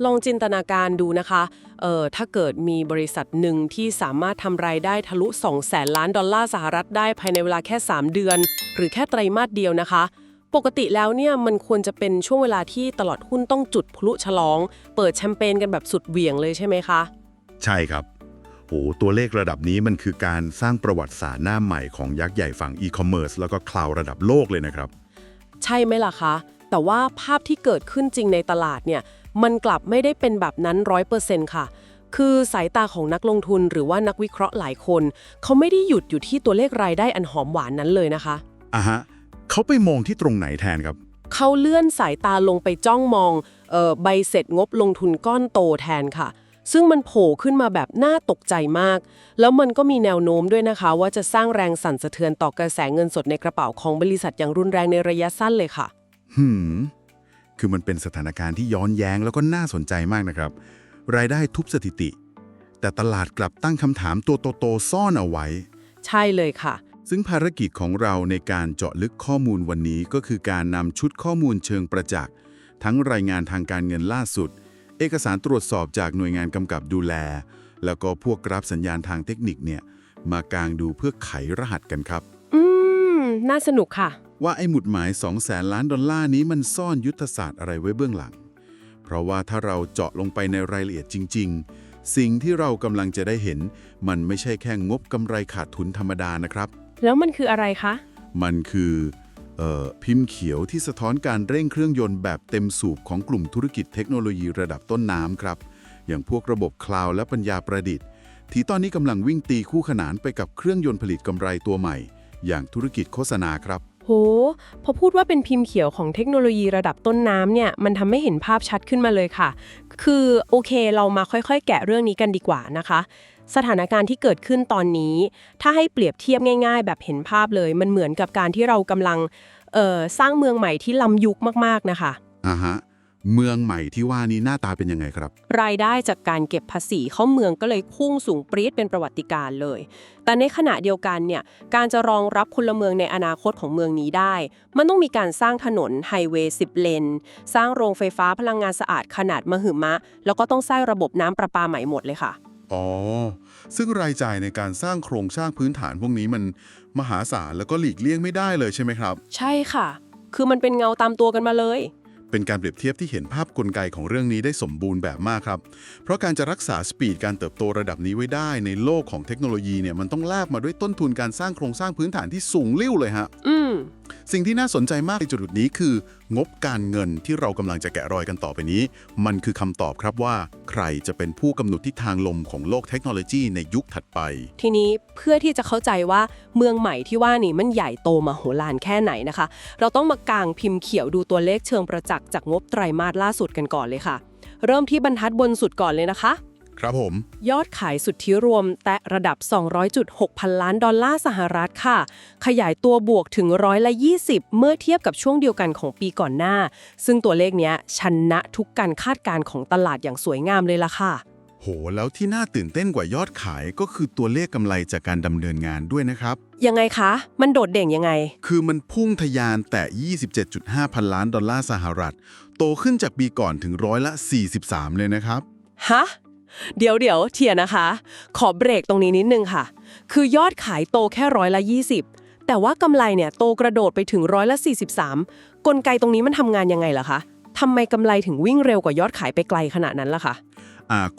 ลองจินตนาการดูนะคะถ้าเกิดมีบริษัทหนึ่งที่สามารถทำรายได้ทะลุ$200,000,000,000ได้ภายในเวลาแค่3 เดือนหรือแค่ไตรมาสเดียวนะคะปกติแล้วเนี่ยมันควรจะเป็นช่วงเวลาที่ตลาดหุ้นต้องจุดพลุฉลองเปิดแชมเปญกันแบบสุดเหวี่ยงเลยใช่ไหมคะใช่ครับโหตัวเลขระดับนี้มันคือการสร้างประวัติศาสตร์หน้าใหม่ของยักษ์ใหญ่ฝั่งอีคอมเมิร์ซแล้วก็คลาวด์ระดับโลกเลยนะครับใช่ไหมล่ะคะแต่ว่าภาพที่เกิดขึ้นจริงในตลาดเนี่ยมันกลับไม่ได้เป็นแบบนั้น100%ค่ะคือสายตาของนักลงทุนหรือว่านักวิเคราะห์หลายคนเขาไม่ได้หยุดอยู่ที่ตัวเลขรายได้อันหอมหวานนั้นเลยนะคะฮะเขาไปมองที่ตรงไหนแทนครับเขาเลื่อนสายตาลงไปจ้องมองใบเสร็จงบลงทุนก้อนโตแทนค่ะซึ่งมันโผล่ขึ้นมาแบบน่าตกใจมากแล้วมันก็มีแนวโน้มด้วยนะคะว่าจะสร้างแรงสั่นสะเทือนต่อกระแสเงินสดในกระเป๋าของบริษัทอย่างรุนแรงในระยะสั้นเลยค่ะคือมันเป็นสถานการณ์ที่ย้อนแย้งแล้วก็น่าสนใจมากนะครับรายได้ทุบสถิติแต่ตลาดกลับตั้งคำถามตัวโตๆซ่อนเอาไว้ใช่เลยค่ะซึ่งภารกิจของเราในการเจาะลึกข้อมูลวันนี้ก็คือการนำชุดข้อมูลเชิงประจักษ์ทั้งรายงานทางการเงินล่าสุดเอกสารตรวจสอบจากหน่วยงานกำกับดูแลแล้วก็พวกกราฟสัญญาณทางเทคนิคเนี่ยมากางดูเพื่อไขรหัสกันครับน่าสนุกค่ะว่าไอ้หมุดหมาย$200,000,000,000นี้มันซ่อนยุทธศาสตร์อะไรไว้เบื้องหลังเพราะว่าถ้าเราเจาะลงไปในรายละเอียดจริงๆสิ่งที่เรากำลังจะได้เห็นมันไม่ใช่แค่งบกำไรขาดทุนธรรมดานะครับแล้วมันคืออะไรคะมันคือพิมพ์เขียวที่สะท้อนการเร่งเครื่องยนต์แบบเต็มสูบของกลุ่มธุรกิจเทคโนโลยีระดับต้นน้ำครับอย่างพวกระบบคลาวด์และปัญญาประดิษฐ์ที่ตอนนี้กำลังวิ่งตีคู่ขนานไปกับเครื่องยนต์ผลิตกำไรตัวใหม่อย่างธุรกิจโฆษณาครับโหพอพูดว่าเป็นพิมพ์เขียวของเทคโนโลยีระดับต้นน้ำเนี่ยมันทำให้เห็นภาพชัดขึ้นมาเลยค่ะคือโอเคเรามาค่อยๆแกะเรื่องนี้กันดีกว่านะคะสถานการณ์ที่เกิดขึ้นตอนนี้ถ้าให้เปรียบเทียบง่ายๆแบบเห็นภาพเลยมันเหมือนกับการที่เรากำลังสร้างเมืองใหม่ที่ล้ำยุคมากๆนะคะฮะเมืองใหม่ที่ว่านี้หน้าตาเป็นยังไงครับรายได้จากการเก็บภาษีเข้าเมืองก็เลยพุ่งสูงปรี๊ดเป็นประวัติการณ์เลยแต่ในขณะเดียวกันเนี่ยการจะรองรับพลเมืองในอนาคตของเมืองนี้ได้มันต้องมีการสร้างถนนไฮเวย์10 เลนสร้างโรงไฟฟ้าพลังงานสะอาดขนาดมหึมาแล้วก็ต้องสร้างระบบน้ำประปาใหม่หมดเลยค่ะซึ่งรายจ่ายในการสร้างโครงสร้างพื้นฐานพวกนี้มันมหาศาลแล้วก็หลีกเลี่ยงไม่ได้เลยใช่ไหมครับใช่ค่ะคือมันเป็นเงาตามตัวกันมาเลยเป็นการเปรียบเทียบที่เห็นภาพกลไกของเรื่องนี้ได้สมบูรณ์แบบมากครับเพราะการจะรักษาสปีดการเติบโตระดับนี้ไว้ได้ในโลกของเทคโนโลยีเนี่ยมันต้องแลกมาด้วยต้นทุนการสร้างโครงสร้างพื้นฐานที่สูงลิ่วเลยฮะสิ่งที่น่าสนใจมากในจุดนี้คืองบการเงินที่เรากำลังจะแกะรอยกันต่อไปนี้มันคือคำตอบครับว่าใครจะเป็นผู้กำหนดทิศทางลมของโลกเทคโนโลยีในยุคถัดไปทีนี้เพื่อที่จะเข้าใจว่าเมืองใหม่ที่ว่านี่มันใหญ่โตมโหฬารแค่ไหนนะคะเราต้องมากางพิมพ์เขียวดูตัวเลขเชิงประจักษ์จากงบไตรมาสล่าสุดกันก่อนเลยค่ะเริ่มที่บรรทัดบนสุดก่อนเลยนะคะครับผมยอดขายสุทธิรวมแตะระดับ$200.6 พันล้านค่ะขยายตัวบวกถึง20%เมื่อเทียบกับช่วงเดียวกันของปีก่อนหน้าซึ่งตัวเลขเนี้ยชนะทุกการคาดการณ์ของตลาดอย่างสวยงามเลยล่ะค่ะโหแล้วที่น่าตื่นเต้นกว่ายอดขายก็คือตัวเลขกำไรจากการดำเนินงานด้วยนะครับยังไงคะมันโดดเด่นยังไงคือมันพุ่งทะยานแต่$27.5 พันล้านโตขึ้นจากปีก่อนถึง43%เลยนะครับฮะเดี๋ยวเทียนะคะขอเบรกตรงนี้นิดนึงค่ะคือยอดขายโตแค่20%แต่ว่ากำไรเนี่ยโตกระโดดไปถึง43%กลไกตรงนี้มันทำงานยังไงล่ะคะทำไมกำไรถึงวิ่งเร็วกว่ายอดขายไปไกลขนาดนั้นล่ะคะ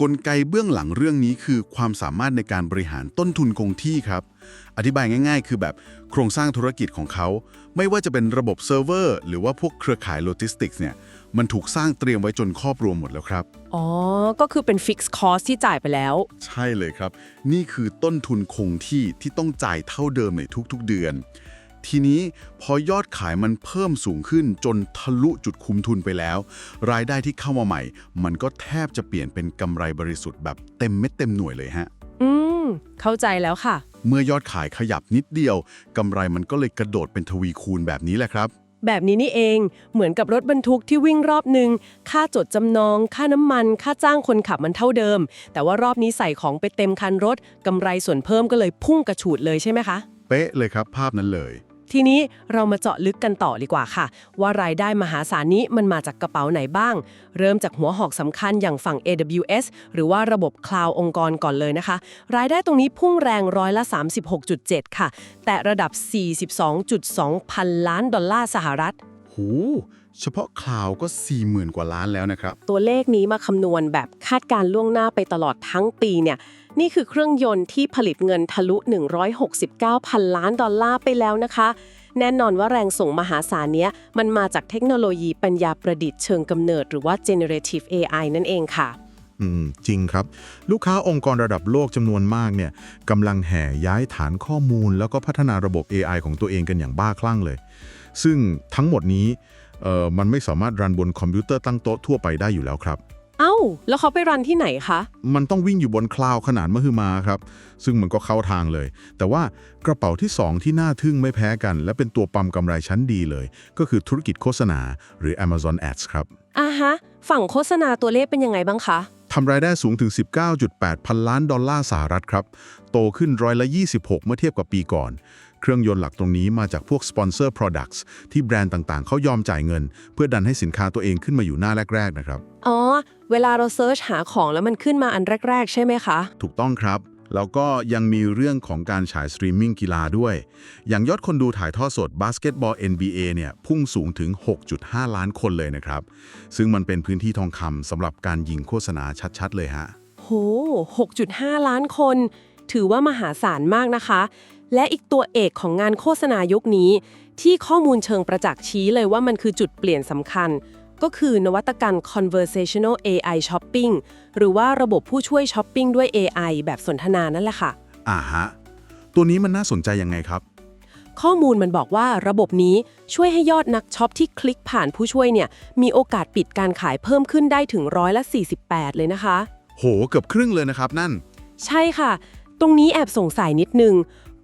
กลไกเบื้องหลังเรื่องนี้คือความสามารถในการบริหารต้นทุนคงที่ครับอธิบายง่ายๆคือแบบโครงสร้างธุรกิจของเขาไม่ว่าจะเป็นระบบเซิร์ฟเวอร์หรือว่าพวกเครือข่ายโลจิสติกส์เนี่ยมันถูกสร้างเตรียมไว้จนครอบรวมหมดแล้วครับก็คือเป็นฟิกซ์คอสที่จ่ายไปแล้วใช่เลยครับนี่คือต้นทุนคงที่ที่ต้องจ่ายเท่าเดิมในทุกๆเดือนทีนี้พอยอดขายมันเพิ่มสูงขึ้นจนทะลุจุดคุ้มทุนไปแล้วรายได้ที่เข้ามาใหม่มันก็แทบจะเปลี่ยนเป็นกำไรบริสุทธิ์แบบเต็มเม็ดเต็มหน่วยเลยฮะเข้าใจแล้วค่ะเมื่อยอดขายขยับนิดเดียวกำไรมันก็เลยกระโดดเป็นทวีคูณแบบนี้แหละครับแบบนี้นี่เองเหมือนกับรถบรรทุกที่วิ่งรอบหนึ่งค่าจดจำนองค่าน้ำมันค่าจ้างคนขับมันเท่าเดิมแต่ว่ารอบนี้ใส่ของไปเต็มคันรถกำไรส่วนเพิ่มก็เลยพุ่งกระฉูดเลยใช่ไหมคะเป๊ะเลยครับภาพนั้นเลย ทีนี้เรามาเจาะลึกกันต่อดีกว่าค่ะว่ารายได้มหาศาลนี้มันมาจากกระเป๋าไหนบ้าง เริ่มจากหัวหอกสำคัญอย่างฝั่ง AWS หรือว่าระบบคลาวด์องค์กรก่อนเลยนะคะรายได้ตรงนี้พุ่งแรงร้อยละ 36.7 ค่ะแต่ระดับ 42.2 พันล้านดอลลาร์สหรัฐหูเฉพาะคลาวก็ 40,000 กว่าล้านแล้วนะครับตัวเลขนี้มาคำนวณแบบคาดการล่วงหน้าไปตลอดทั้งปีเนี่ยนี่คือเครื่องยนต์ที่ผลิตเงินทะลุ169 พันล้านดอลลาร์ไปแล้วนะคะแน่นอนว่าแรงส่งมหาศาลเนี้ยมันมาจากเทคโนโลยีปัญญาประดิษฐ์เชิงกำเนิดหรือว่า generative AI นั่นเองค่ะจริงครับลูกค้าองค์กรระดับโลกจำนวนมากเนี่ยกำลังแห่ย้ายฐานข้อมูลแล้วก็พัฒนาระบบ AI ของตัวเองกันอย่างบ้าคลั่งเลยซึ่งทั้งหมดนี้มันไม่สามารถรันบนคอมพิวเตอร์ตั้งโต๊ะทั่วไปได้อยู่แล้วครับแล้วเขาไปรันที่ไหนคะมันต้องวิ่งอยู่บนคลาวด์ขนาดมหึมาครับซึ่งมันก็เข้าทางเลยแต่ว่ากระเป๋าที่2ที่น่าทึ่งไม่แพ้กันและเป็นตัวปั๊มกำไรชั้นดีเลยก็คือธุรกิจโฆษณาหรือ Amazon Ads ครับฝั่งโฆษณาตัวเลขเป็นยังไงบ้างคะทำรายได้สูงถึง 19.8 พันล้านดอลลาร์สหรัฐครับโตขึ้น26%เมื่อเทียบกับปีก่อนเครื่องยนต์หลักตรงนี้มาจากพวก Sponsor Products ที่แบรนด์ต่างๆเขายอมจ่ายเงินเพื่อดันให้สินค้าตัวเองขึ้นมาอยู่หน้าแรกๆนะครับเวลาเราเซิร์ชหาของแล้วมันขึ้นมาอันแรกๆใช่ไหมคะถูกต้องครับแล้วก็ยังมีเรื่องของการฉายสตรีมมิ่งกีฬาด้วยอย่างยอดคนดูถ่ายทอดสดบาสเกตบอล NBA เนี่ยพุ่งสูงถึง 6.5 ล้านคนเลยนะครับซึ่งมันเป็นพื้นที่ทองคำสำหรับการยิงโฆษณาชัดๆเลยฮะโห 6.5 ล้านคนถือว่ามหาศาลมากนะคะและอีกตัวเอกของงานโฆษณายุคนี้ที่ข้อมูลเชิงประจักษ์ชี้เลยว่ามันคือจุดเปลี่ยนสำคัญก็คือนวัตกรรม conversational AI shopping หรือว่าระบบผู้ช่วยช้อปปิ้งด้วย AI แบบสนทนานั่นแหละค่ะฮะตัวนี้มันน่าสนใจยังไงครับข้อมูลมันบอกว่าระบบนี้ช่วยให้ยอดนักช็อปที่คลิกผ่านผู้ช่วยเนี่ยมีโอกาสปิดการขายเพิ่มขึ้นได้ถึง48%เลยนะคะโหเกือบครึ่งเลยนะครับนั่นใช่ค่ะตรงนี้แอบสงสัยนิดนึง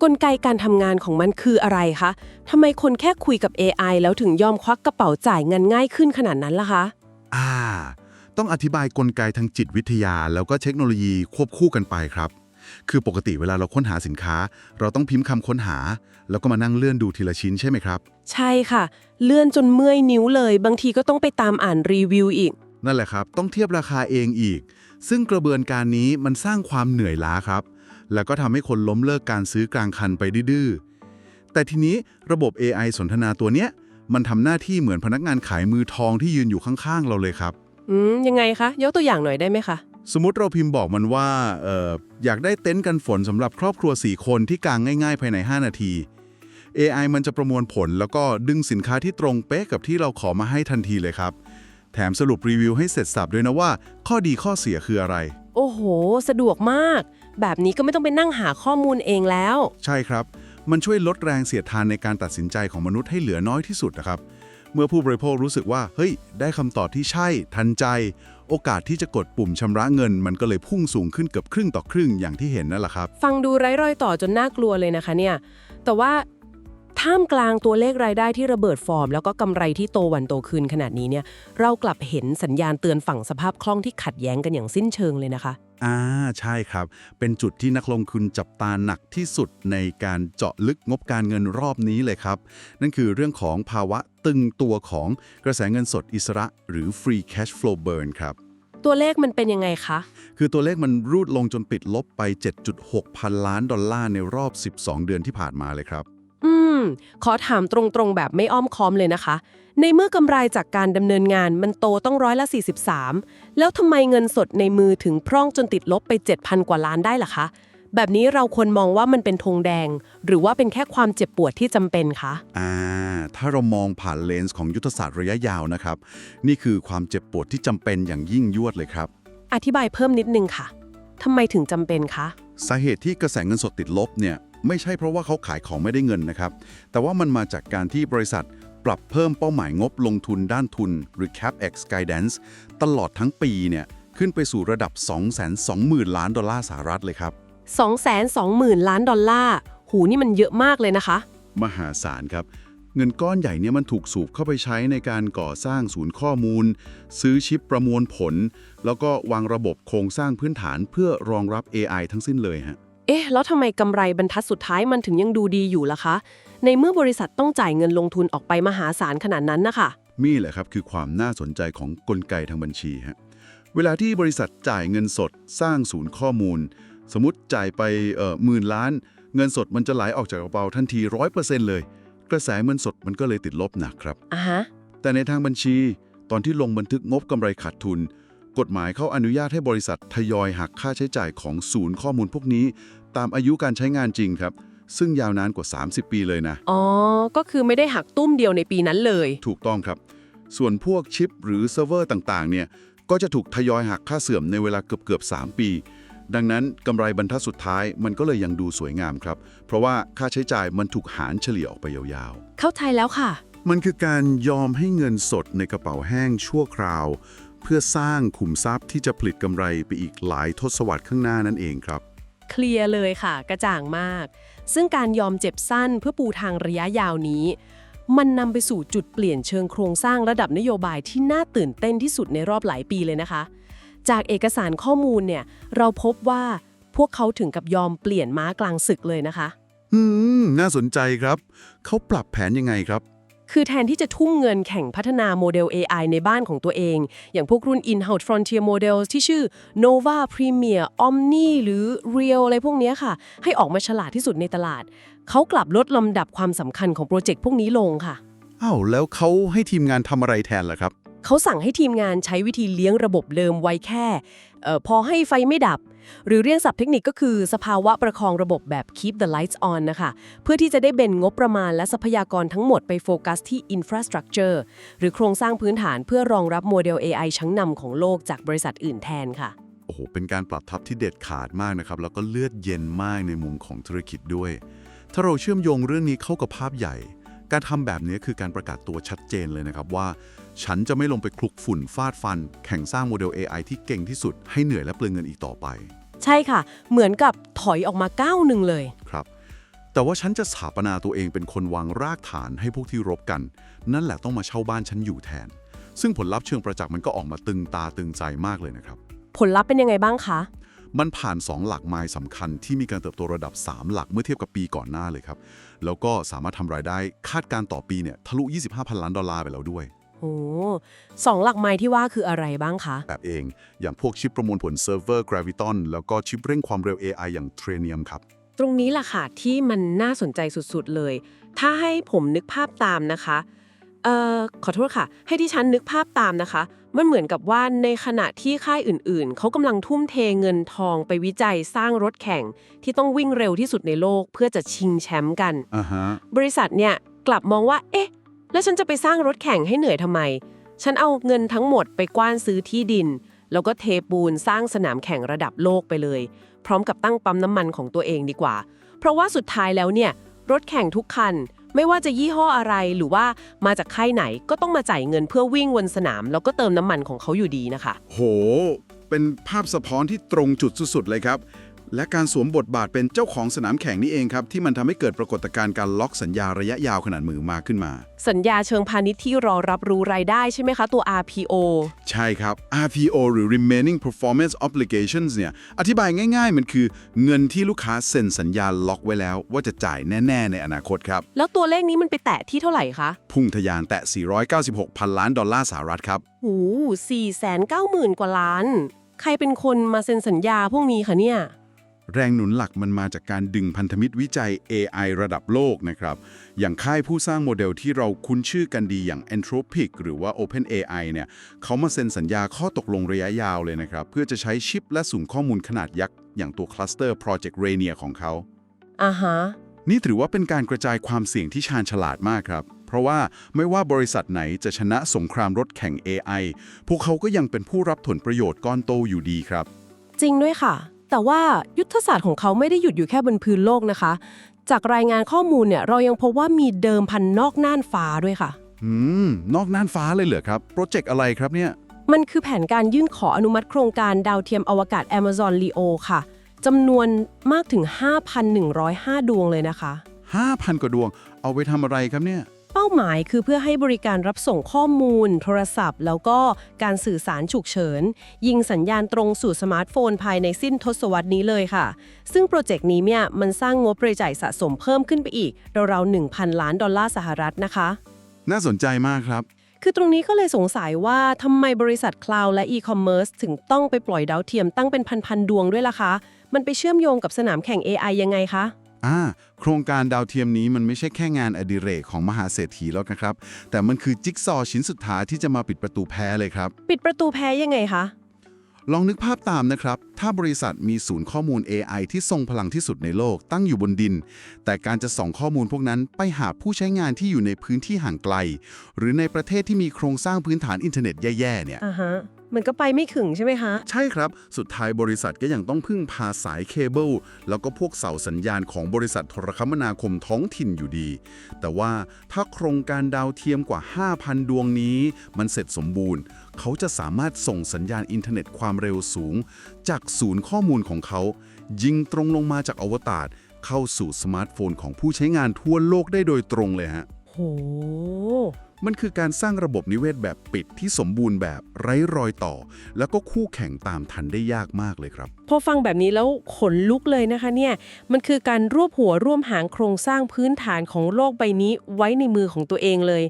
กลไกการทำงานของมันคืออะไรคะทำไมคนแค่คุยกับ AI แล้วถึงยอมควักกระเป๋าจ่ายเงินง่ายขึ้นขนาดนั้นล่ะคะต้องอธิบายกลไกทางจิตวิทยาแล้วก็เทคโนโลยีควบคู่กันไปครับคือปกติเวลาเราค้นหาสินค้าเราต้องพิมพ์คำค้นหาแล้วก็มานั่งเลื่อนดูทีละชิ้นใช่ไหมครับใช่ค่ะเลื่อนจนเมื่อยนิ้วเลยบางทีก็ต้องไปตามอ่านรีวิวอีกนั่นแหละครับต้องเทียบราคาเองอีกซึ่งกระบวนการนี้มันสร้างความเหนื่อยล้าครับแล้วก็ทำให้คนล้มเลิกการซื้อกลางคันไปดื้อๆแต่ทีนี้ระบบ AI สนทนาตัวเนี้ยมันทำหน้าที่เหมือนพนักงานขายมือทองที่ยืนอยู่ข้างๆเราเลยครับยังไงคะยกตัวอย่างหน่อยได้ไหมคะสมมุติเราพิมพ์บอกมันว่าอยากได้เต็นท์กันฝนสำหรับครอบครัว4คนที่กางง่ายๆภายใน5นาที AI มันจะประมวลผลแล้วก็ดึงสินค้าที่ตรงเป๊ะกับที่เราขอมาให้ทันทีเลยครับแถมสรุปรีวิวให้เสร็จสับด้วยนะว่าข้อดีข้อเสียคืออะไรโอ้โหสะดวกมากแบบนี้ก็ไม่ต้องไปนั่งหาข้อมูลเองแล้วใช่ครับมันช่วยลดแรงเสียดทานในการตัดสินใจของมนุษย์ให้เหลือน้อยที่สุดนะครับเมื่อผู้บริโภครู้สึกว่าเฮ้ยได้คำตอบที่ใช่ทันใจโอกาสที่จะกดปุ่มชำระเงินมันก็เลยพุ่งสูงขึ้นเกือบครึ่งต่อครึ่งอย่างที่เห็นนั่นแหละครับฟังดูไร้รอยต่อจนน่ากลัวเลยนะคะเนี่ยแต่ว่าท่ามกลางตัวเลขรายได้ที่ระเบิดฟอร์มแล้วก็กำไรที่โตวันโตคืนขนาดนี้เนี่ยเรากลับเห็นสัญญาณเตือนฝั่งสภาพคล่องที่ขัดแย้งกันอย่างสิ้นเชิงเลยนะคะใช่ครับเป็นจุดที่นักลงทุนจับตาหนักที่สุดในการเจาะลึกงบการเงินรอบนี้เลยครับนั่นคือเรื่องของภาวะตึงตัวของกระแสเงินสดอิสระหรือ free cash flow burn ครับตัวเลขมันเป็นยังไงคะคือตัวเลขมันรูดลงจนปิดลบไป 7.6 พันล้านดอลลาร์ในรอบ12เดือนที่ผ่านมาเลยครับขอถามตรงๆแบบไม่อ้อมค้อมเลยนะคะในเมื่อกำไรจากการดำเนินงานมันโตต้อง43%แล้วทำไมเงินสดในมือถึงพร่องจนติดลบไป 7,000 กว่าล้านได้ล่ะคะแบบนี้เราควรมองว่ามันเป็นธงแดงหรือว่าเป็นแค่ความเจ็บปวดที่จำเป็นคะถ้าเรามองผ่านเลนส์ของยุทธศาสตร์ระยะยาวนะครับนี่คือความเจ็บปวดที่จำเป็นอย่างยิ่งยวดเลยครับอธิบายเพิ่มนิดนึงค่ะทำไมถึงจำเป็นคะสาเหตุที่กระแสเงินสดติดลบเนี่ยไม่ใช่เพราะว่าเขาขายของไม่ได้เงินนะครับแต่ว่ามันมาจากการที่บริษัทปรับเพิ่มเป้าหมายงบลงทุนด้านทุนหรือ CapEx Guidance ตลอดทั้งปีเนี่ยขึ้นไปสู่ระดับ 220,000 ล้านดอลลาร์สหรัฐเลยครับ 220,000 ล้านดอลลาร์หูนี่มันเยอะมากเลยนะคะมหาศาลครับเงินก้อนใหญ่เนี่ยมันถูกสูบเข้าไปใช้ในการก่อสร้างศูนย์ข้อมูลซื้อชิปประมวลผลแล้วก็วางระบบโครงสร้างพื้นฐานเพื่อรองรับ AI ทั้งสิ้นเลยฮะ แล้วทำไมกำไรบรรทัดสุดท้ายมันถึงยังดูดีอยู่ล่ะคะ ในเมื่อบริษัทต้องจ่ายเงินลงทุนออกไปมหาศาลขนาดนั้นนะคะ นี่แหละครับคือความน่าสนใจของกลไกทางบัญชีฮะเวลาที่บริษัทจ่ายเงินสดสร้างศูนย์ข้อมูล สมมติจ่ายไป10,000 ล้าน เงินสดมันจะไหลออกจากกระเป๋าทันที 100% เลย กระแสเงินสดมันก็เลยติดลบหนักครับ ฮะ แต่ในทางบัญชีตอนที่ลงบันทึกงบกำไรขาดทุน กฎหมายเขาอนุญาตให้บริษัททยอยหักค่าใช้จ่ายของศูนย์ข้อมูลพวกนี้ ตามอายุการใช้งานจริงครับ ซึ่งยาวนานกว่า 30 ปีเลยนะ อ๋อ ก็คือไม่ได้หักตุ้มเดียวในปีนั้นเลย ถูกต้องครับ ส่วนพวกชิปหรือเซิร์ฟเวอร์ต่างๆเนี่ยก็จะถูกทยอยหักค่าเสื่อมในเวลาเกือบ3 ปี ดังนั้นกำไรบรรทัดสุดท้ายมันก็เลยยังดูสวยงามครับ เพราะว่าค่าใช้จ่ายมันถูกหารเฉลี่ยออกไปยาวๆ เข้าใจแล้วค่ะ มันคือการยอมให้เงินสดในกระเป๋าแห้งชั่วคราว เพื่อสร้างขุมทรัพย์ที่จะผลิตกำไรไปอีกหลายทศวรรษข้างหน้านั่นเองครับ เคลียร์เลยค่ะ กระจ่างมาก ซึ่งการยอมเจ็บสั้นเพื่อปูทางระยะยาวนี้ มันนำไปสู่จุดเปลี่ยนเชิงโครงสร้างระดับนโยบายที่น่าตื่นเต้นที่สุดในรอบหลายปีเลยนะคะ จากเอกสารข้อมูลเนี่ยเราพบว่าพวกเขาถึงกับยอมเปลี่ยนม้ากลางศึกเลยนะคะ น่าสนใจครับ เขาปรับแผนยังไงครับ คือแทนที่จะทุ่มเงินแข่งพัฒนาโมเดล AI ในบ้านของตัวเอง อย่างพวกรุ่น In-house Frontier Models ที่ชื่อ Nova Premier Omni หรือ Real อะไรพวกเนี้ยค่ะ ให้ออกมาฉลาดที่สุดในตลาด เขากลับลดลำดับความสำคัญของโปรเจกต์พวกนี้ลงค่ะ อ้าวแล้วเขาให้ทีมงานทำอะไรแทนล่ะครับ เขาสั่งให้ทีมงานใช้วิธีเลี้ยงระบบเดิมไว้แค่พอให้ไฟไม่ดับ หรือเรียกศัพท์เทคนิคก็คือสภาวะประคองระบบแบบ keep the lights on นะคะเพื่อที่จะได้เบนงบประมาณและทรัพยากรทั้งหมดไปโฟกัสที่ infrastructure หรือโครงสร้างพื้นฐานเพื่อรองรับโมเดล AI ชั้นนำของโลกจากบริษัทอื่นแทนค่ะ โอ้โห เป็นการปรับทับที่เด็ดขาดมากนะครับ แล้วก็เลือดเย็นมากในมุมของธุรกิจด้วย ถ้าเราเชื่อมโยงเรื่องนี้เข้ากับภาพใหญ่ การทำแบบนี้คือการประกาศตัวชัดเจนเลยนะครับว่า ฉันจะไม่ลงไปคลุกฝุ่นฟาดฟัน แข่งสร้างโมเดล AI ที่เก่งที่สุดให้เหนื่อยและเปลืองเงินอีกต่อไป ใช่ค่ะ เหมือนกับถอยออกมาก้าวหนึ่งเลย ครับ แต่ว่าฉันจะสถาปนาตัวเองเป็นคนวางรากฐานให้พวกที่รบกัน นั่นแหละต้องมาเช่าบ้านฉันอยู่แทน ซึ่งผลลัพธ์เชิงประจักษ์มันก็ออกมาตึงตาตึงใจมากเลยนะครับ ผลลัพธ์เป็นยังไงบ้างคะ มันผ่าน 2 หลักไมล์สำคัญที่มีการเติบโตระดับ 3 หลักเมื่อเทียบกับปีก่อนหน้าเลยครับ แล้วก็สามารถทำรายได้คาดการณ์ต่อปีเนี่ยทะลุ 25,000 ล้านดอลลาร์ไปแล้วด้วย โอ้สองหลักไมล์ที่ว่าคืออะไรบ้างคะ แบบเอง อย่างพวกชิปประมวลผลเซิร์ฟเวอร์ Graviton แล้วก็ชิปเร่งความเร็ว AI อย่าง Trainium ครับ ตรงนี้แหละค่ะที่มันน่าสนใจสุดๆเลย ถ้าให้ผมนึกภาพตามนะคะขอโทษค่ะ ให้ที่ฉันนึกภาพตามนะคะ มันเหมือนกับว่าในขณะที่ค่ายอื่นๆ เขากำลังทุ่มเทเงินทองไปวิจัยสร้างรถแข่งที่ต้องวิ่งเร็วที่สุดในโลกเพื่อจะชิงแชมป์กัน บริษัทเนี่ยกลับมองว่า แล้วฉันจะไปสร้างรถแข่งให้เหนื่อยทำไม ฉันเอาเงินทั้งหมดไปกว้านซื้อที่ดิน แล้วก็เทปูนสร้างสนามแข่งระดับโลกไปเลย พร้อมกับตั้งปั๊มน้ำมันของตัวเองดีกว่า เพราะว่าสุดท้ายแล้วเนี่ยรถแข่งทุกคันไม่ว่าจะยี่ห้ออะไรหรือว่ามาจากค่ายไหนก็ต้องมาจ่ายเงินเพื่อวิ่งวนสนามแล้วก็เติมน้ำมันของเขาอยู่ดีนะคะ โห เป็นภาพสะท้อนที่ตรงจุดสุดๆเลยครับ และการสวมบทบาทเป็นเจ้าของสนามแข่งนี่เองครับที่มันทำให้เกิดปรากฏการณ์การล็อกสัญญาระยะยาวขนาดมือมาขึ้นมา สัญญาเชิงพาณิชย์ที่รอรับรู้รายได้ใช่ไหมคะตัว RPO ใช่ครับ RPO หรือ Remaining Performance Obligations เนี่ย อธิบายง่ายๆ มันคือเงินที่ลูกค้าเซ็นสัญญาล็อกไว้แล้วว่าจะจ่ายแน่ๆในอนาคตครับ แล้วตัวเลขนี้มันไปแตะที่เท่าไหร่คะ พุ่งทะยานแตะ 496,000 ล้านดอลลาร์สหรัฐครับ โอ้490,000 กว่าล้าน ใครเป็นคนมาเซ็นสัญญาพวกนี้คะเนี่ย แรงหนุนหลักมันมาจากการดึงพันธมิตรวิจัย AI ระดับโลกนะครับ อย่างค่ายผู้สร้างโมเดลที่เราคุ้นชื่อกันดีอย่าง Anthropic หรือว่า OpenAI เนี่ยเขามาเซ็นสัญญาข้อตกลงระยะยาวเลยนะครับ เพื่อจะใช้ชิปและศูนย์ข้อมูลขนาดยักษ์อย่างตัว Cluster Project Rainier ของเขา นี่ถือว่าเป็นการกระจายความเสี่ยงที่ชาญฉลาดมากครับ เพราะว่าไม่ว่าบริษัทไหนจะชนะสงครามรถแข่ง AI พวกเขาก็ยังเป็นผู้รับผลประโยชน์ก้อนโตอยู่ดีครับ จริงด้วยค่ะ แต่ว่ายุทธศาสตร์ของเขาไม่ได้หยุดอยู่แค่บนพื้นโลกนะคะ จากรายงานข้อมูลเนี่ยเรายังพบว่ามีเดิมพันนอกน่านฟ้าด้วยค่ะ นอกน่านฟ้าเลยเหรอครับ โปรเจกต์อะไรครับเนี่ย มันคือแผนการยื่นขออนุมัติโครงการดาวเทียมอวกาศ Amazon Leo ค่ะจำนวนมากถึง 5,105 ดวงเลยนะคะ 5,000 กว่าดวง เอาไปทำอะไรครับเนี่ย เป้าหมายคือเพื่อให้บริการรับส่งข้อมูล โทรศัพท์ แล้วก็การสื่อสารฉุกเฉินยิงสัญญาณตรงสู่สมาร์ทโฟนภายในสิ้นทศวรรษนี้เลยค่ะซึ่งโปรเจกต์นี้เนี่ยมันสร้างงบรายจ่ายสะสมเพิ่มขึ้นไปอีกราวๆ 1,000 ล้านดอลลาร์สหรัฐนะคะน่าสนใจมากครับ คือตรงนี้ก็เลยสงสัยว่าทำไมบริษัทคลาวด์และอีคอมเมิร์ซถึงต้องไปปล่อยดาวเทียมตั้งเป็นพันๆดวงด้วยล่ะคะมันไปเชื่อมโยงกับสนามแข่ง AI ยังไงคะโครงการดาวเทียมนี้มันไม่ใช่แค่งานอดิเรกของมหาเศรษฐีแล้วนะครับแต่มันคือจิ๊กซอว์ชิ้นสุดท้ายที่จะมาปิดประตูแพ้เลยครับปิดประตูแพ้ยังไงคะลองนึกภาพตามนะครับถ้าบริษัทมีศูนย์ข้อมูล AI ที่ทรงพลังที่สุดในโลกตั้งอยู่บนดินแต่การจะส่งข้อมูลพวกนั้นไปหาผู้ใช้งานที่อยู่ในพื้นที่ห่างไกลหรือในประเทศที่มีโครงสร้างพื้นฐานอินเทอร์เน็ตแย่ๆเนี่ยมันก็ไปไม่ถึงใช่ไหมคะใช่ครับสุดท้ายบริษัทก็ยังต้องพึ่งพาสายเคเบิลแล้วก็พวกเสาสัญญาณของบริษัทโทรคมนาคมท้องถิ่นอยู่ดีแต่ว่าถ้าโครงการดาวเทียมกว่า 5,000 ดวงนี้มันเสร็จสมบูรณ์เขาจะสามารถส่งสัญญาณอินเทอร์เน็ตความเร็วสูงจากศูนย์ข้อมูลของเขายิงตรงลงมาจากอวกาศเข้าสู่สมาร์ทโฟนของผู้ใช้งานทั่วโลกได้โดยตรงเลยฮะโหมันคือการสร้างระบบนิเวศแบบปิดที่สมบูรณ์แบบไร้รอยต่อแล้วก็คู่แข่งตามทันได้ยากมากเลยครับพอฟังแบบนี้แล้วขนลุกเลยนะคะเนี่ยมันคือการรวบหัวร่วมหางโครงสร้างพื้นฐานของโลกใบนี้ไว้ในมือของตัวเองเลย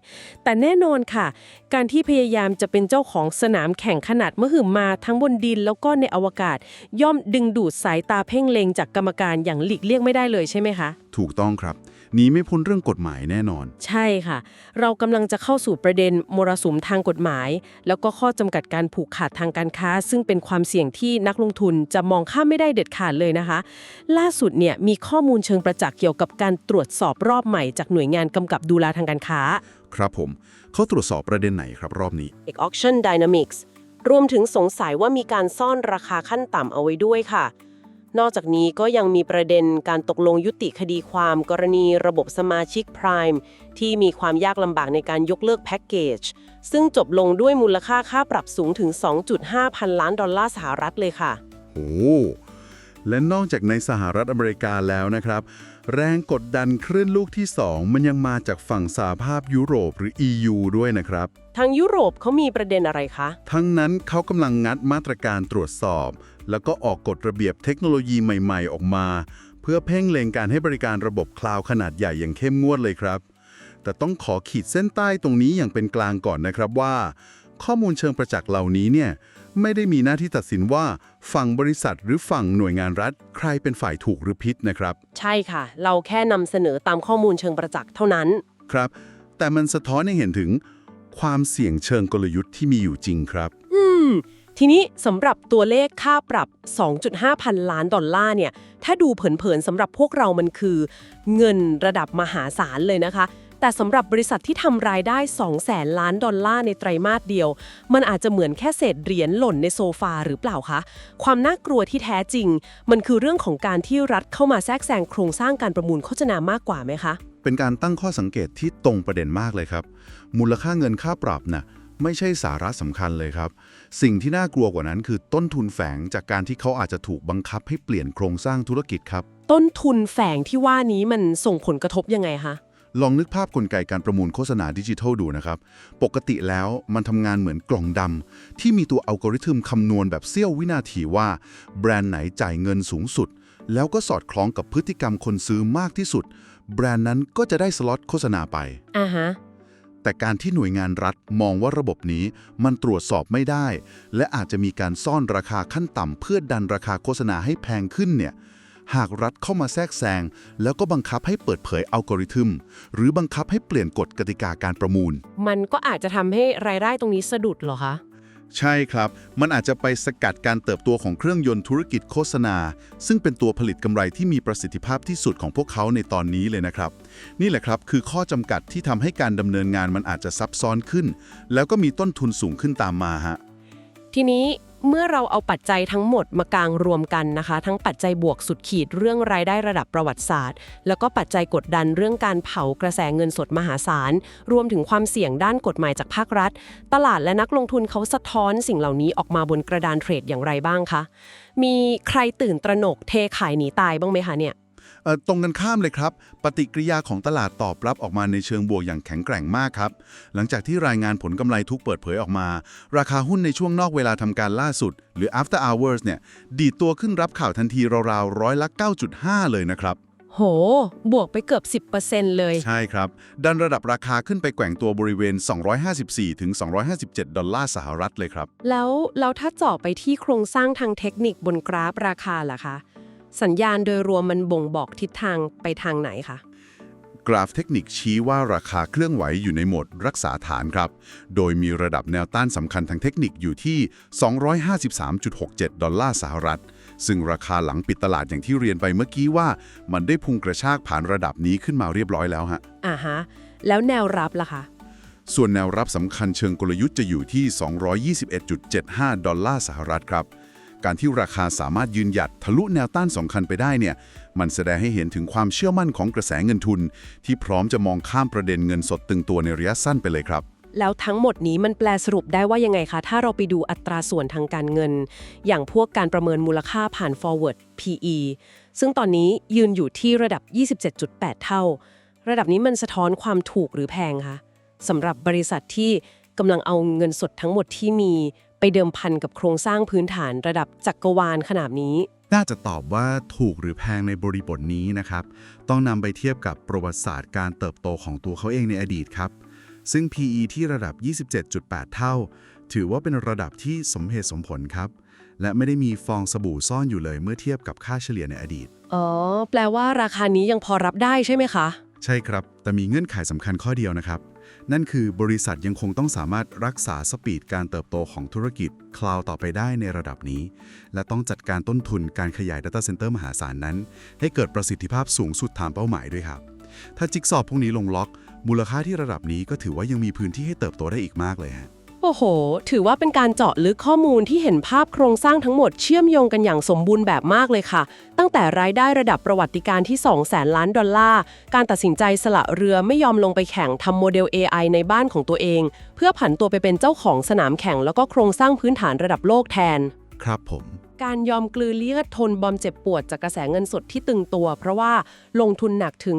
แต่แน่นอนค่ะการที่พยายามจะเป็นเจ้าของสนามแข่งขนาดมหึมาทั้งบนดินแล้วก็ในอวกาศย่อมดึงดูดสายตาเพ่งเล็งจากกรรมการอย่างหลีกเลี่ยงไม่ได้เลยใช่ไหมคะถูกต้องครับหนีไม่พ้นเรื่องกฎหมายแน่นอนใช่ค่ะเรากำลังจะเข้าสู่ประเด็นมรสุมทางกฎหมายแล้วก็ข้อจำกัดการผูกขาดทางการค้าซึ่งเป็นความเสี่ยงที่นักลงทุนจะมองข้ามไม่ได้เด็ดขาดเลยนะคะล่าสุดเนี่ยมีข้อมูลเชิงประจักษ์เกี่ยวกับการตรวจสอบรอบใหม่จากหน่วยงานกำกับดูแลทางการค้าครับผมเขาตรวจสอบประเด็นไหนครับรอบนี้ Auction Dynamics รวมถึงสงสัยว่ามีการซ่อนราคาขั้นต่ำเอาไว้ด้วยค่ะนอกจากนี้ก็ยังมีประเด็นการตกลงยุติคดีความกรณีระบบสมาชิก Prime ที่มีความยากลำบากในการยกเลิกแพ็กเกจซึ่งจบลงด้วยมูลค่าค่าปรับสูงถึง 2.5 พันล้านดอลลาร์สหรัฐเลยค่ะโอ้และนอกจากในสหรัฐอเมริกาแล้วนะครับแรงกดดันคลื่นลูกที่ 2มันยังมาจากฝั่งสหภาพยุโรปหรือ EU ด้วยนะครับทางยุโรปเขามีประเด็นอะไรคะทั้งนั้นเขากำลังงัดมาตรการตรวจสอบแล้วก็ออกกฎระเบียบเทคโนโลยีใหม่ๆออกมาเพื่อเพ่งเล็งการให้บริการระบบคลาวด์ขนาดใหญ่อย่างเข้มงวดเลยครับแต่ต้องขอขีดเส้นใต้ตรงนี้อย่างเป็นกลางก่อนนะครับว่าข้อมูลเชิงประจักษ์เหล่านี้เนี่ยไม่ได้มีหน้าที่ตัดสินว่าฝั่งบริษัทหรือฝั่งหน่วยงานรัฐใครเป็นฝ่ายถูกหรือผิดนะครับใช่ค่ะเราแค่นำเสนอตามข้อมูลเชิงประจักษ์เท่านั้นครับแต่มันสะท้อนให้เห็นถึงความเสี่ยงเชิงกลยุทธ์ที่มีอยู่จริงครับทีนี้สำหรับตัวเลขค่าปรับ 2.5 พันล้านดอลลาร์เนี่ยถ้าดูเผินๆสำหรับพวกเรามันคือเงินระดับมหาศาลเลยนะคะแต่สำหรับบริษัทที่ทำรายได้ 200,000 ล้านดอลลาร์ในไตรมาสเดียวมันอาจจะเหมือนแค่เศษเหรียญหล่นในโซฟาหรือเปล่าคะความน่ากลัวที่แท้จริงมันคือเรื่องของการที่รัฐเข้ามาแทรกแซงโครงสร้างการประมูลโฆษณามากกว่าไหมคะเป็นการตั้งข้อสังเกตที่ตรงประเด็นมากเลยครับมูลค่าเงินค่าปรับน่ะไม่ใช่สาระสำคัญเลยครับสิ่งที่น่ากลัวกว่านั้นคือต้นทุนแฝงจากการที่เขาอาจจะถูกบังคับให้เปลี่ยนโครงสร้างธุรกิจครับต้นทุนแฝงที่ว่านี้มันส่งผลกระทบยังไงคะลองนึกภาพกลไกการประมูลโฆษณาดิจิทัลดูนะครับปกติแล้วมันทำงานเหมือนกล่องดำที่มีตัวอัลกอริทึมคำนวณแบบเสี้ยววินาทีว่าแบรนด์ไหนจ่ายเงินสูงสุดแล้วก็สอดคล้องกับพฤติกรรมคนซื้อมากที่สุดแบรนด์นั้นก็จะได้สล็อตโฆษณาไปแต่การที่หน่วยงานรัฐมองว่าระบบนี้มันตรวจสอบไม่ได้และอาจจะมีการซ่อนราคาขั้นต่ำเพื่อดันราคาโฆษณาให้แพงขึ้นเนี่ยหากรัฐเข้ามาแทรกแซงแล้วก็บังคับให้เปิดเผยอัลกอริทึมหรือบังคับให้เปลี่ยนกฎกติกาการประมูลมันก็อาจจะทำให้รายได้ตรงนี้สะดุดเหรอคะใช่ครับมันอาจจะไปสกัดการเติบโตของเครื่องยนต์ธุรกิจโฆษณาซึ่งเป็นตัวผลิตกำไรที่มีประสิทธิภาพที่สุดของพวกเขาในตอนนี้เลยนะครับนี่แหละครับคือข้อจำกัดที่ทำให้การดำเนินงานมันอาจจะซับซ้อนขึ้นแล้วก็มีต้นทุนสูงขึ้นตามมาฮะทีนี้เมื่อเราเอาปัจจัยทั้งหมดมากางรวมกันนะคะทั้งปัจจัยบวกสุดขีดเรื่องรายได้ระดับประวัติศาสตร์แล้วก็ปัจจัยกดดันเรื่องการเผากระแสเงินสดมหาศาลรวมถึงความเสี่ยงด้านกฎหมายจากภาครัฐตลาดและนักลงทุนเขาสะท้อนสิ่งเหล่านี้ออกมาบนกระดานเทรดอย่างไรบ้างคะมีใครตื่นตระหนกเทขายหนีตายบ้างไหมคะเนี่ย ตรงกันข้ามเลยครับ ปฏิกิริยาของตลาดตอบรับออกมาในเชิงบวกอย่างแข็งแกร่งมากครับ หลังจากที่รายงานผลกำไรทุกเปิดเผยออกมา ราคาหุ้นในช่วงนอกเวลาทำการล่าสุด หรือ after hours เนี่ยดีดตัวขึ้นรับข่าวทันทีราวๆ9.5%เลยนะครับ โห บวกไปเกือบ 10% เลย ใช่ครับ ดันระดับราคาขึ้นไปแกว่งตัวบริเวณ254ถึง257ดอลลาร์สหรัฐเลยครับ แล้วถ้าเจาะไปที่โครงสร้างทางเทคนิคบนกราฟราคาล่ะคะ สัญญาณโดยรวมมันบ่งบอกทิศทางไปทางไหนคะ กราฟเทคนิคชี้ว่าราคาเคลื่อนไหวอยู่ในโหมดรักษาฐานครับ โดยมีระดับแนวต้านสำคัญทางเทคนิคอยู่ที่ 253.67 ดอลลาร์สหรัฐ ซึ่งราคาหลังปิดตลาดอย่างที่เรียนไปเมื่อกี้ว่ามันได้พุ่งกระชากผ่านระดับนี้ขึ้นมาเรียบร้อยแล้วฮะ แล้วแนวรับล่ะคะ ส่วนแนวรับสำคัญเชิงกลยุทธ์จะอยู่ที่ 221.75 ดอลลาร์สหรัฐครับ การที่ราคาสามารถยืนหยัดทะลุแนวต้านสำคัญไปได้เนี่ย มันแสดงให้เห็นถึงความเชื่อมั่นของกระแสเงินทุน ที่พร้อมจะมองข้ามประเด็นเงินสดตึงตัวในระยะสั้นไปเลยครับ แล้วทั้งหมดนี้มันแปลสรุปได้ว่ายังไงคะ ถ้าเราไปดูอัตราส่วนทางการเงิน อย่างพวกการประเมินมูลค่าผ่าน forward PE ซึ่งตอนนี้ยืนอยู่ที่ระดับ 27.8 เท่า ระดับนี้มันสะท้อนความถูกหรือแพงคะสำหรับบริษัทที่กำลังเอาเงินสดทั้งหมดที่มีไปเดิมพันกับโครงสร้างพื้นฐานระดับจักรวาลขนาดนี้ น่าจะตอบว่าถูกหรือแพงในบริบทนี้นะครับ ต้องนำไปเทียบกับประวัติศาสตร์การเติบโตของตัวเขาเองในอดีตครับ ซึ่ง PE ที่ระดับ 27.8 เท่า ถือว่าเป็นระดับที่สมเหตุสมผลครับ และไม่ได้มีฟองสบู่ซ่อนอยู่เลยเมื่อเทียบกับค่าเฉลี่ยในอดีต อ๋อ แปลว่าราคานี้ยังพอรับได้ใช่ไหมคะ ใช่ครับ แต่มีเงื่อนไขสำคัญข้อเดียวนะครับ นั่นคือบริษัทยังคงต้องสามารถรักษาสปีดการเติบโตของธุรกิจคลาวด์ต่อไปได้ในระดับนี้ และต้องจัดการต้นทุนการขยาย Data Center มหาศาลนั้น ให้เกิดประสิทธิภาพสูงสุดตามเป้าหมายด้วยครับ ถ้าจิ๊กซอว์พวกนี้ลงล็อก มูลค่าที่ระดับนี้ก็ถือว่ายังมีพื้นที่ให้เติบโตได้อีกมากเลยฮะ โอ้โห ถือว่าเป็นการเจาะลึกข้อมูลที่เห็นภาพโครงสร้างทั้งหมดเชื่อมโยงกันอย่างสมบูรณ์แบบมากเลยค่ะ ตั้งแต่รายได้ระดับประวัติการที่ 200,000 ล้านดอลลาร์ การตัดสินใจสละเรือไม่ยอมลงไปแข่งทำโมเดล AI ในบ้านของตัวเอง เพื่อผันตัวไปเป็นเจ้าของสนามแข่งแล้วก็โครงสร้างพื้นฐานระดับโลกแทน ครับผม การยอมกลืนเลือดทนบอมเจ็บปวดจากกระแสเงินสดที่ตึงตัว เพราะว่าลงทุนหนักถึง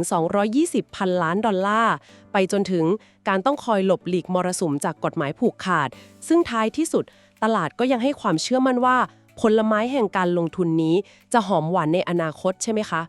220,000 ล้านดอลลาร์ไปจนถึงการต้องคอยหลบหลีกมรสุมจากกฎหมายผูกขาด ซึ่งท้ายที่สุดตลาดก็ยังให้ความเชื่อมั่นว่าผลไม้แห่งการลงทุนนี้จะหอมหวานในอนาคตใช่ไหมคะ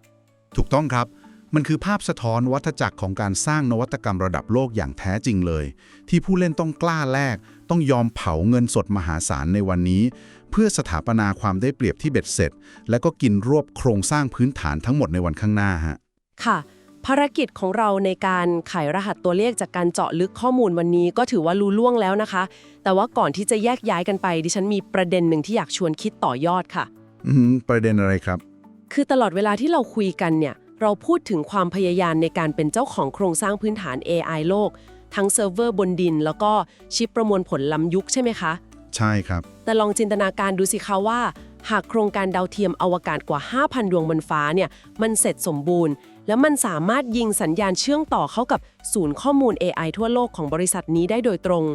ถูกต้องครับ มันคือภาพสะท้อนวัฏจักรของการสร้างนวัตกรรมระดับโลกอย่างแท้จริงเลย ที่ผู้เล่นต้องกล้าแลกต้องยอมเผาเงินสดมหาศาลในวันนี้ เพื่อสถาปนาความได้เปรียบที่เบ็ดเสร็จ และก็กินรวบโครงสร้างพื้นฐานทั้งหมดในวันข้างหน้าฮะ ค่ะ ภารกิจของเราในการไขรหัสตัวเลขจากการเจาะลึกข้อมูลวันนี้ก็ถือว่ารู้ล่วงแล้วนะคะ แต่ว่าก่อนที่จะแยกย้ายกันไปดิฉันมีประเด็นหนึ่งที่อยากชวนคิดต่อยอดค่ะ ประเด็นอะไรครับ คือตลอดเวลาที่เราคุยกันเนี่ยเราพูดถึงความพยายามในการเป็นเจ้าของโครงสร้างพื้นฐาน AI โลก ทั้งเซิร์ฟเวอร์บนดิน แล้วก็ชิปประมวลผลล้ำยุคใช่ไหมคะ ใช่ครับ แต่ลองจินตนาการดูสิคะว่า หากโครงการดาวเทียมอวกาศกว่า 5,000 ดวงบนฟ้าเนี่ยมันเสร็จสมบูรณ์ แล้วมันสามารถยิงสัญญาณเชื่อมต่อเข้ากับศูนย์ข้อมูล AI ทั่วโลกของบริษัทนี้ได้โดยตรง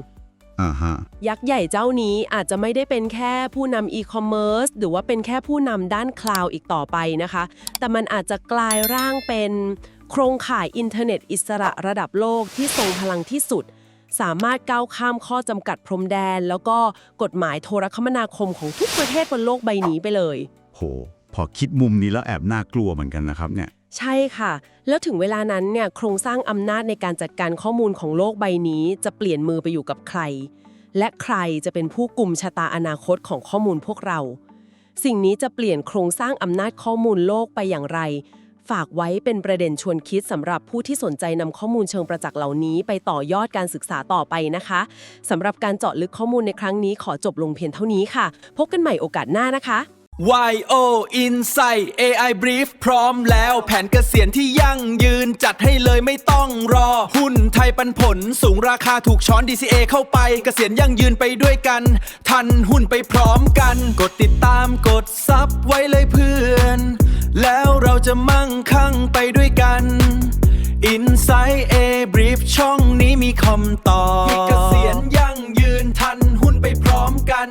ยักษ์ใหญ่เจ้านี้อาจจะไม่ได้เป็นแค่ผู้นำอีคอมเมิร์ซหรือว่าเป็นแค่ผู้นำด้านคลาวด์อีกต่อไปนะคะ แต่มันอาจจะกลายร่างเป็นโครงข่ายอินเทอร์เน็ตอิสระระดับโลกที่ทรงพลังที่สุด สามารถก้าวข้ามข้อจำกัดพรมแดน แล้วก็กฎหมายโทรคมนาคมของทุกประเทศบนโลกใบนี้ไปเลย โห พอคิดมุมนี้แล้วแอบน่ากลัวเหมือนกันนะครับเนี่ย ใช่ค่ะ แล้วถึงเวลานั้นเนี่ยโครงสร้างอำนาจในการจัดการข้อมูลของโลกใบนี้จะเปลี่ยนมือไปอยู่กับใคร และใครจะเป็นผู้กุมชะตาอนาคตของข้อมูลพวกเรา สิ่งนี้จะเปลี่ยนโครงสร้างอำนาจข้อมูลโลกไปอย่างไร ฝากไว้เป็นประเด็นชวนคิดสำหรับผู้ที่สนใจนำข้อมูลเชิงประจักษ์เหล่านี้ไปต่อยอดการศึกษาต่อไปนะคะสำหรับการเจาะลึกข้อมูลในครั้งนี้ขอจบลงเพียงเท่านี้ค่ะ พบกันใหม่โอกาสหน้านะคะ YO Insight AI Brief พร้อมแล้วแผนเกษียณที่ยั่งยืนจัดให้เลยไม่ต้องรอหุ้นไทยปันผลสูงราคาถูกช้อน DCA เข้าไปเกษียณยั่งยืนไปด้วยกันทันหุ้นไปพร้อมกันกดติดตามกดซับไว้เลยเพื่อนแล้วเราจะมั่งคั่งไปด้วยกัน Insight A Brief ช่องนี้มีคำตอบเกษียณยั่งยืนทันหุ้นไปพร้อมกัน